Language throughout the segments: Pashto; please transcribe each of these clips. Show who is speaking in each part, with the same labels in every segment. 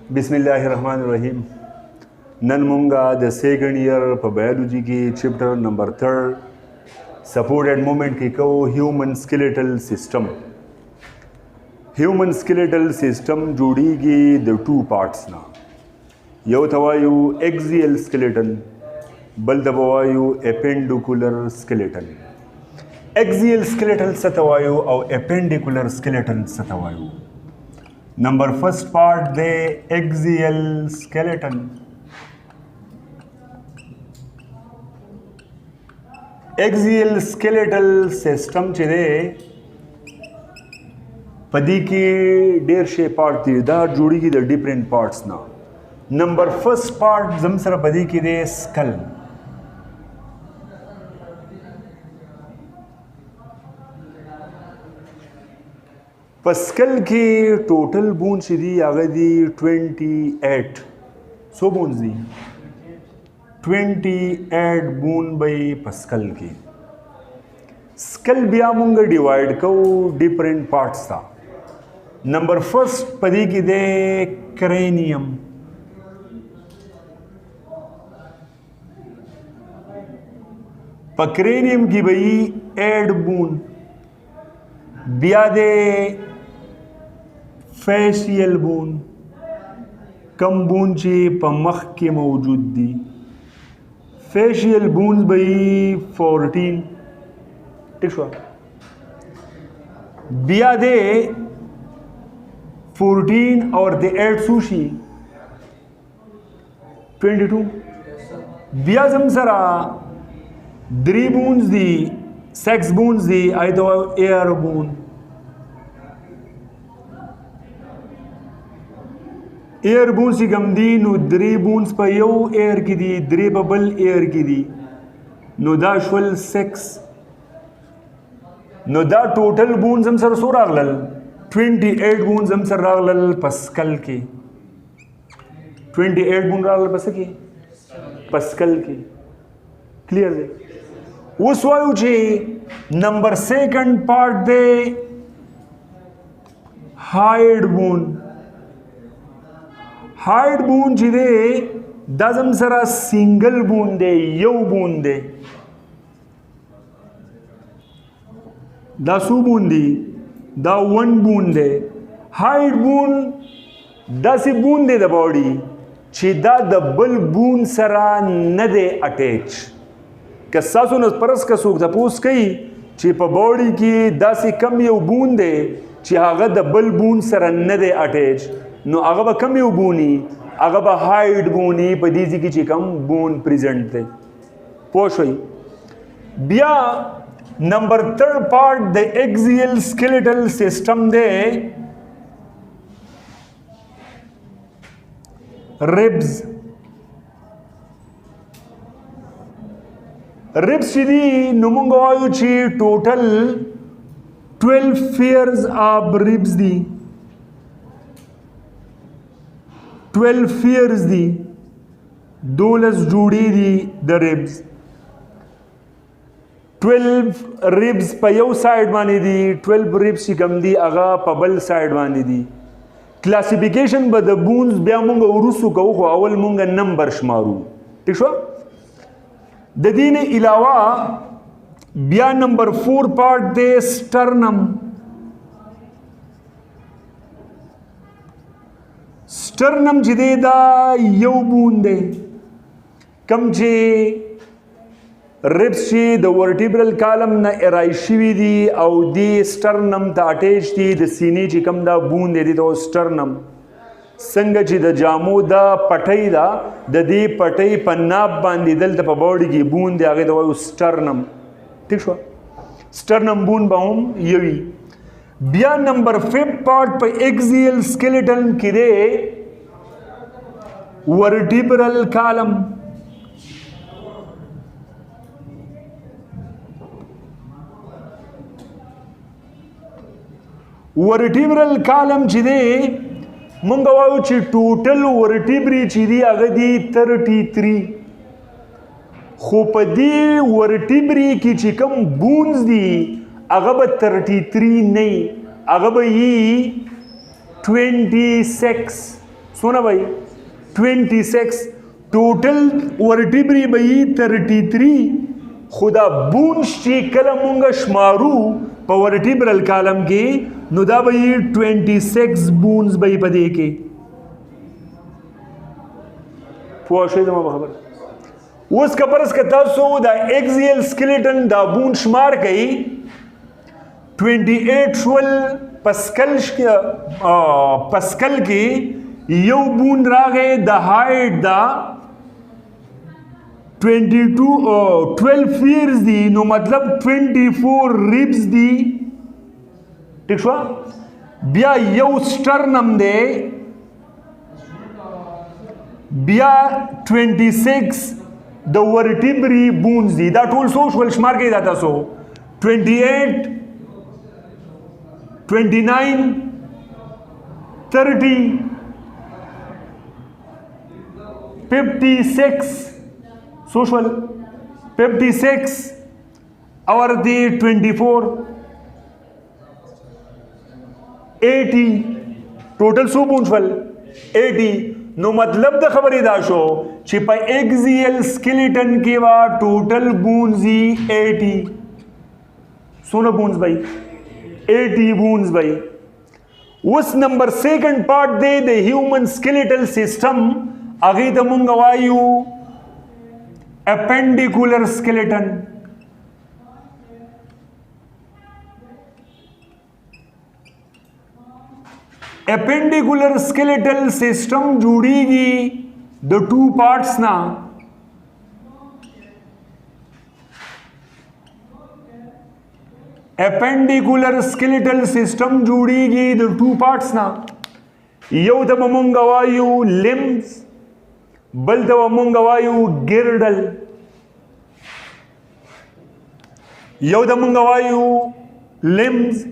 Speaker 1: बिस्मिल्लाहिर्रहमानिर्रहीम। नन मुंगा द सेकंड ईयर पर बायोलॉजी की chapter number 3 support and movement की को human skeletal system. Human skeletal system जोड़ीगी द टू पार्ट्स ना, यो तवायु एक्सियल स्केलेटन बल दबवायु एपेंडिकुलर स्केलेटन। एक्सियल स्केलेटल सतवायु और एपेंडिकुलर स्केलेटन सतवायु। नंबर फर्स्ट पार्ट दे axial skeleton. Axial skeletal system चिदे पदी की डेर शे पार्ट थी दा जोड़ी की द डिफरेंट पार्ट्स ना। नंबर फर्स्ट पार्ट जमसरा पदी की दे स्कल। पस्कल की टोटल बून दी आगदी 28 सो बून दी 28 बून बाई पस्कल की। स्कल बिया मुंग डिवाइड को डिफरेंट पार्ट्स था। नंबर फर्स्ट पदी की दे क्रेनियम। पक्रेनियम की बई 8 बून बिया दे फेशियल बून कम बून ची पमख के मौजूद दी। फेशियल बून बई 14 ठीक शो बिया दे 14 और दे 8 सुशी 22 बिया जमसरा 3 बून्स दी 6 बून्स दी आई तो एयर बून। एयर बून्स की गमदी नु 3 बून्स पर यो एयर की दी 3 बबल एयर की दी नु दाशवल 6 नु दा टोटल बून्स हम सर सो रागलल 28 बून्स हम सर रागलल पस्कल के 28 बून रागलल पस्कल के क्लियर दे उस वायु ची। नंबर सेकंड पार्ट दे हाइड बून। हाइड बून ची दे दजम सरा सिंगल बून दे यो बून दे दसू बून दी दा 1 बून दे। हाइड बून दसी बून दे द बॉडी ची दा डबल बून सरा न दे अटैच कसासु न परस कसुक तपूस कई ची प बॉडी की दासी कम यो बून दे ची आगा डबल बून सरा न दे अटैच नो आगा कम यो बूनी आगा हाइड बूनी पदीजी की ची कम बून प्रेजेंट थे पोशोई बिया। नंबर 3 part the axial skeletal system they ribs. Ribs ची नुमुंगवायु ची टोटल 12 पेयर्स ऑफ रिब्स दी 12 पेयर्स दी 12 जोड़ी दी द रिब्स। 12 रिब्स पर यो साइड मानी दी 12 रिब्स की कम दी अगा पबल साइड मानी दी। क्लासिफिकेशन बद बून्स बिया मुंगा उरुसु को अवल मुंगा नंबर शमारू ठीक शो ददीने इलावा बिया नंबर 4 पार्ट दे स्टर्नम। स्टर्नम जिदे दा यो बून दे कम जे रिब्स ची द वर्टिब्रल कॉलम न एराइशिवी दी औ दी स्टर्नम ता अटैच दी द सीने ची कम दा बून दे दी तो स्टर्नम संग ची द जामो दा पटई दा द दी पटई पन्नाब बांधी दल त बॉडी की बून दे आगे तो स्टर्नम ठीक शो स्टर्नम बून बाउम यवी। बिया नंबर 5 पार्ट पर एक्सियल स्केलेटन की दे वर्टिब्रल कॉलम। वर्टिब्रल कॉलम ची दे मुंगवायु ची टोटल वर्टिब्री ची दी अगदी 33 खोपदी वर्टिब्री की ची कम बून्स दी अगब 33 नहीं अगब ये 26 सोना भाई 26 टोटल वर्टिब्री भाई 33 खुदा बून्स ची कल मुंगा शमारू pa vertebral column के नु दा भाई 26 bones भाई पदे के पोशे दमा खबर उस कपरस का तासो दा एक्सियल स्केलेटन दा बून शुमार कई 28 पस्कल के यो बून रागे द हाइट दा 12 years दी नो मतलब 24 रिब्स दी ठीक छो बिया यो स्टर्नम दे बिया 26 द वर्टिब्री बोन्स दी दैट ऑल्सो शोल शुमार के जाता सो 28 29 30 56 social 56 और the 24 80 टोटल सो बोन्सफल 80 नो मतलब द खबर दाशो छिपा एक्सियल स्केलेटन के वा टोटल बोन्स 80 सोना बोन्स भाई 80 बोन्स भाई उस number second part they the human skeletal system आगे तमुंग वायु appendicular skeleton appendicular skeletal system जुड़ेगी द टू पार्ट्स ना एपेंडिकुलर स्केलेटल सिस्टम जुड़ेगी द टू पार्ट्स ना यौ तमंगवायु लिम्स बलतवमंगवायु गिरडल यौ तमंगवायु लिम्स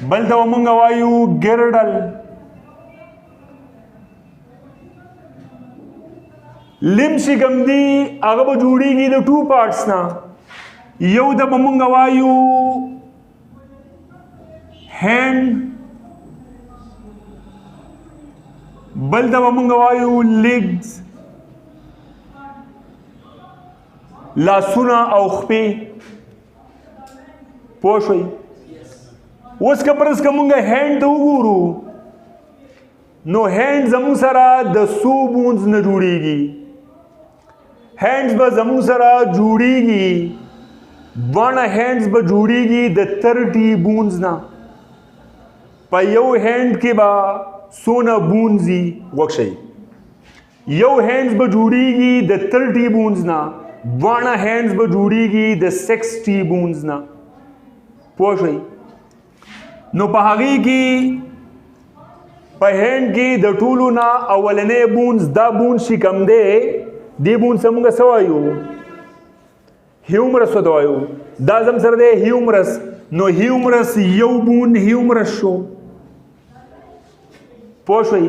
Speaker 1: बलतवमंगवायु गिरडल लिम्स गमदी अगब जुड़ेगी द टू पार्ट्स ना यौ तमंगवायु हैंड बलतवमंगवायु लेग्स लासुना औखपे पोशोई उसका परस कमुंगा हैंड तो गुरु नो हैंड जमू सरा द सो बोन्स न जुड़ेगी हैंड्स ब जमू सरा जुड़ेगी वन हैंड्स ब जुड़ेगी द 30 बोन्स ना पयो हैंड के बा सोना बूंजी वक्षई यो हैंड्स ब जुड़ेगी द 30 बोन्स ना वन हैंड्स ब जुड़ेगी द 60 बोन्स ना पोशई नो पहागी की पहन की द टूलू ना अवलने बूंस दा बूंस शिकम दे बूंस समुंगा सवायु ह्यूमरस दवायु दा जम सर दे ह्यूमरस नो ह्यूमरस यौ बून ह्यूमरस शो पोशई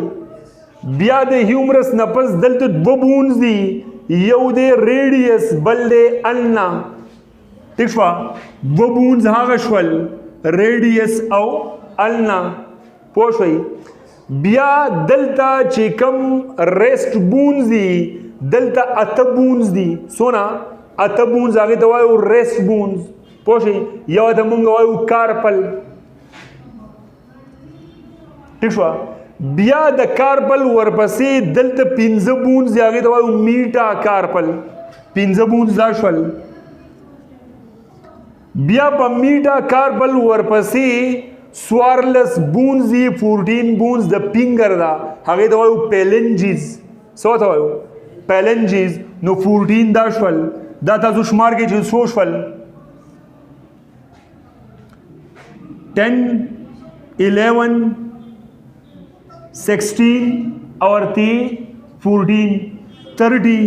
Speaker 1: बिया दे ह्यूमरस नपस दल तो दो बूंस दी यौ दे रेडियस बल दे अन्ना ठीक छवा वो बूंस हागशवल रेडियस औ अलना पोशई बिया दलता चिकम रेस्ट बून्स दी दलता अतबून्स दी सोना अतबून्स आगे दवायु रेस्ट बून्स पोशई या दमुंगवायु कार्पल टिशवा बिया द कार्पल वरपसे दलता पिंज बून्स आगे दवायु मीटा कार्पल पिंज बून्स दाशवल बिया पमीटा कार्पल वरपसी स्वारलस बून्स दी 14 बून्स द पिंगर दा हागे दवायु पेलेंजीज सो दवायु पेलेंजीज नो 14 दाशवल दा ता शुमार के सोशवल 10 11 16 और 14 30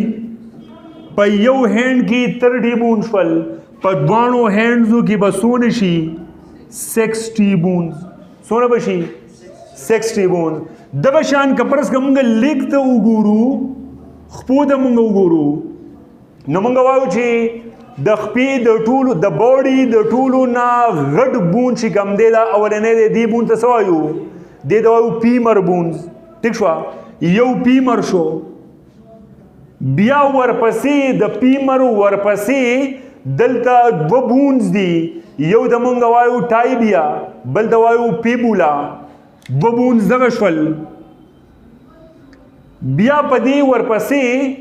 Speaker 1: पयो हैंड की 30 बून्सफल पद्वाणो हैंड्सो की बसोनशी 60 बून्स सोना बशी 60 बून्स दबशान कपरस कमुंगा लिखत उगुरु खपोद मुंगा उगुरु नमंगा वायुची د خپې د ټولو د باډي د ټولو نه غټ بون چې کوم دی دا اولنی دی دې بون ته څه وایو دې ته وایو پیمر بونز ټیک شوه یو پیمر شو بیا ورپسې د پیمر ورپسې دلته دوه بونز دي یو د مونږ وایو ټایبیا بل ته وایو پیبولا دوه بونز دغه شول بیا په دې ورپسې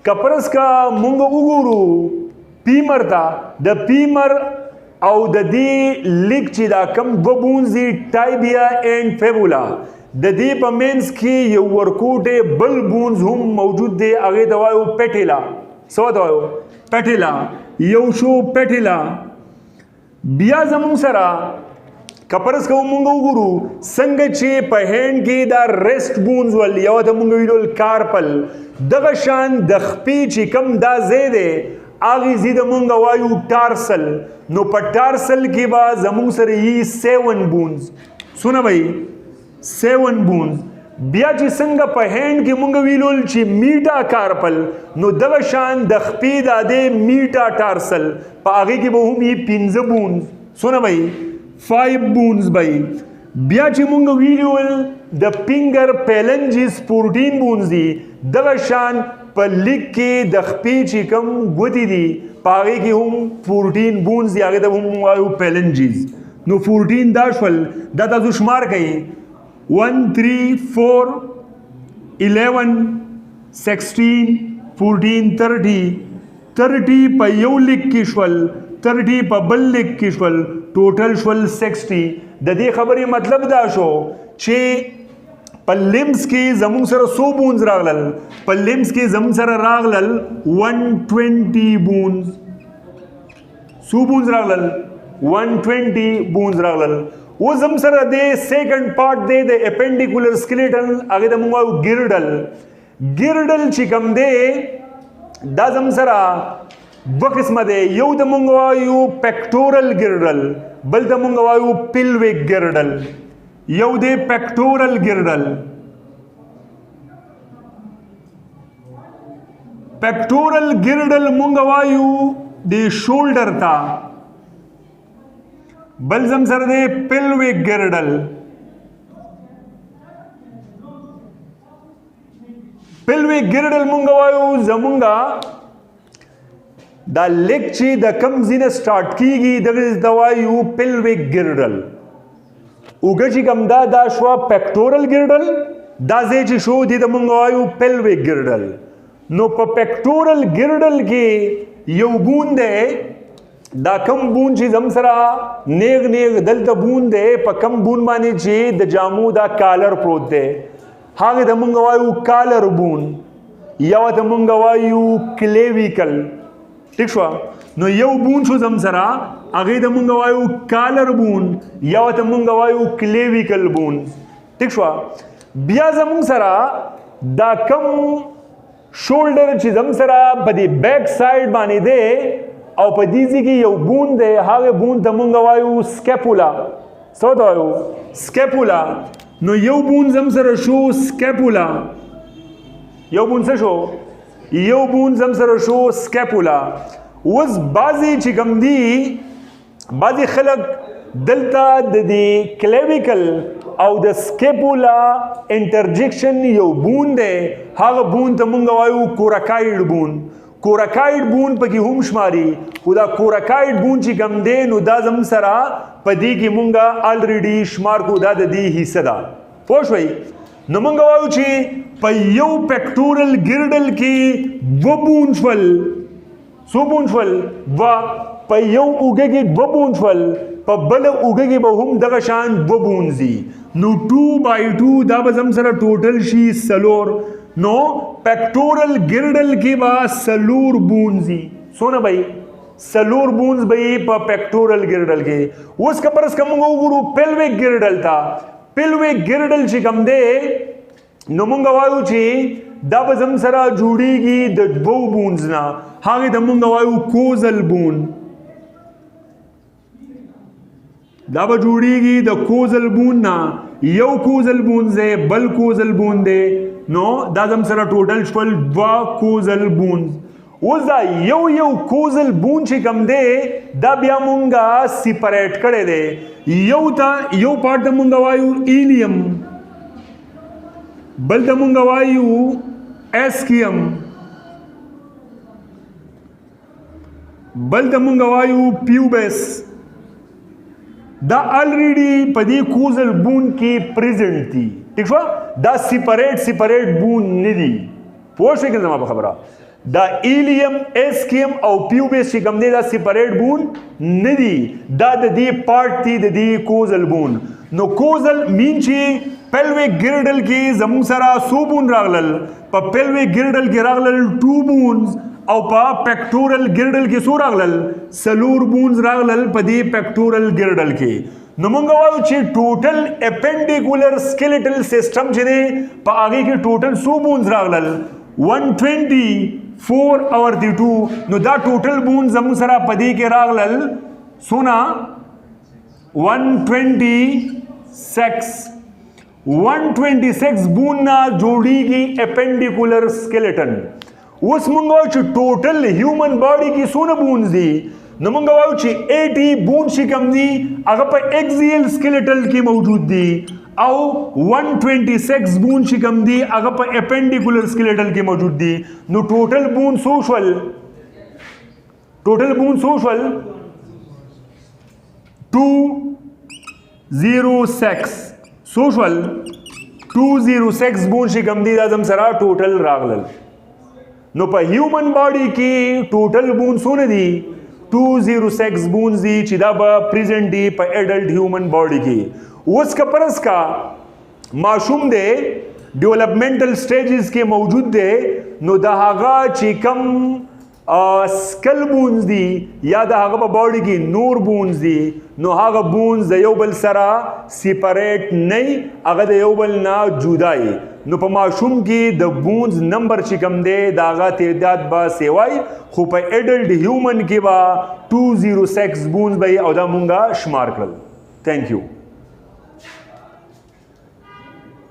Speaker 1: کپرس کا مونږ وګورو پیمر ته د پیمر او د دې لیک چې دا کم دوه بونز دي ټایبیا اینډ فیبولا د دې په مینس کې یو ورکوټې بل بونز هم موجود دی هغې ته وایو پیټیلا څه ته وایو پیټیلا یو شو پیټیلا بیا زمونږ سره کپرس کوو مونږ وګورو څنګه چې په هینډ کې دا ریسټ بونز ول یو ته مونږ ویلول کارپل دغه شان د خپې چې کم دا ځای دی هغې ځای ته مونږ وایو ټارسل نو په ټارسل کې به زمونږ سره یي 7 بونز څونه به یي 7 بونز بیا چې څنګه په هینډ کې مونږ ویلول چې میټا کارپل نو دغه شان د خپې دا دی میټا ټارسل په هغې کې به هم یي 15 بونز څونه به یي 5 بونز به یي بیا چې مونږ ویلول د فینګر پیلنجز 14 بونز دي دغه شان په لیک کې د خپې چې کوم ګوتې دي په هغې کې هم 14 بونز دي هغې ته هم وایو پیلنجز نو 14 دا شول دا تاسو شمار کوئ 1 3 4 11 16 14 30 په یو لیک کې شول 30 په بل لیک کې شول ټوټل شول 60 د دې خبرې مطلب دا شو چې په لیمز کې زمونږ سره څو بونز راغلل په لیمز کې زمونږ سره راغلل 120 بونز څو بونز راغلل 120 بونز راغلل اوس زموږ سره د سیکنډ پارټ دی د اپینډیکولر سکلیټل هغې ته موږ وایو ګیرډل ګیرډل چې کوم دی دا زموږ سره دوه قسمه دی یو ته موږ وایو پیکټورل ګیرډل بل ته موږ وایو پیلویک ګیرډل یو دی پیکټورل ګیرډل پیکټورل ګیرډل موږ وایو د شولډر ته بل زم سره دی پیلویک ګیرډل پیلویک ګیرډل مونږ وایو زمونږه دا لیک چې د کم ځای نه سټارټ کیږي دغه ته وایو پیلویک ګیرډل اوږه چې کوم دا شوه پیکټورل ګیرډل دا ځای چې شو دې ته مونږ وایو پیلویک ګیرډل نو په پیکټورل ګیرډل کې یو بون دی دا کم بون چې زم سره نیغ نیغ دلته بون دی په کم بون باندې چې د جامو دا کالر پروت دی هغې ته مونږ وایو کالر بون یو ته مونږ وایو کلیویکل ټیک شوه نو یو بون شو زم سره هغې ته مونږ وایو کالر بون یو ته مونږ وایو کلیویکل بون ټیک شوه بیا زمونږ سره دا کم شولډر چې زم سره په دې بیک سایډ باندې دی او په دې ځای کې یو بون دی هغې بون ته مونږ وایو سکیپولا څه ته وایو سکیپولا نو یو بون زم سره شو سکیپولا یو بون څه شو یو بون زم سره شو سکیپولا اوس بعضې چې کوم دي بعضې خلک دلته د دې کلیویکل او د سکیپولا انټرجیکشن یو بون دی هغه بون ته مونږ وایو کوراکایډ بون کوراکایډ بون پکې هم شماري خو دا کوراکایډ بون چې کوم دی نو دا زموږ سره په دې کې مونږ الریډي شمار کو دا د دې حصه ده پوه شوئ نو مونږ وایو چې په یو پیکټورل ګیرډل کې دوه بون شول څو بون شول دوه په یو اوږه کې دوه بون شول په بله اوږه کې به هم دغه شان دوه بونز دي نو 2/2 دا به زموږ سره ټوټل شي څلور نو پیکټورل ګیرډل کې به څلور بونز دي څونه به یي څلور بونز به یي په پیکټورل ګیرډل کې اوس که پرس که موږ وګورو پیلویک ګیرډل ته پیلویک ګیرډل چې کوم دی نو موږ وایو چې دا به زموږ سره جوړیږي د دوو بونز نه هغې ته موږ وایو کوزل بون دا به جوړیږي د کوزل بون نه یو کوزل بون دی بل کوزل بون دی نو دا زم سره ټوټل شول دوه کوزل بونز اوس دا یو کوزل بون چې کوم دی دا بیا مونږه سیپریټ کړی دی یو پارټ ته مونږ وایو ایلیم بل ته مونږ وایو اسکیم بل ته مونږ وایو پیوبس دا الریډي په دې کوزل بون کې پریزنټ دي ٹھیک شو دا سیپریټ بون نه دي پوه شئ کنه زما په خبره دا ایلیم اسکیم او پیوبس چې کوم دی دا سیپریټ بون نه دي دا د دې پارټ دي د دې کوزل بون نو کوزل مین چې پیلویک ګرډل کې زموږ سره سو بون راغلل په پیلویک ګرډل کې راغلل 2 بونز او په پیکټورل ګرډل کې سو راغلل سلور بونز راغلل په دې پیکټورل ګرډل کې نو مونږ وایو چې ټوټل اپینډیکولر سکیلیټل سیستم چې دی په هغې کې ټوټل سو بونز راغلل 124 اور دی 2 نو دا ټوټل بون زموږ سره په دې کې راغلل سونا 126 بون نه جوړیږي اپینډیکولر سکیلیټن اوس مونږ وایو چې ټوټل هیومن باډي کې څونه بونز دي نو مونږ وایو چې 80 بون چې کوم دي هغه په ایکزیل سکیلیټل کې موجود دي او 126 بون چې کوم دي هغه په اپینډیکولر سکیلیټل کې موجود دي نو ټوټل بون سوشل 206 سوشل 206 بون چې کوم دي دا زم سره ټوټل راغلل نو په هیومن باډي کې ټوټل بون څونه دي 206 بونز دي چې دا به پریزنټ دي په اډلټ هیومن باډي کې اوس که پرس کا ماشوم دی ډیولپمنټل سټیجز کې موجود دی نو د هغه چې کم سکل بونز دي یا د هغه په باډي کې نور بونز دي نو هغه بونز د یو بل سره سیپریټ نه هغه د یو بل نه جدا وي نو په ماشوم کې د بونز نمبر چې کم دی د هغه تعداد به سیوای خو په اډلټ هیومن کې به 206 بونز به او دا مونږه شمار کړل. تھینک یو.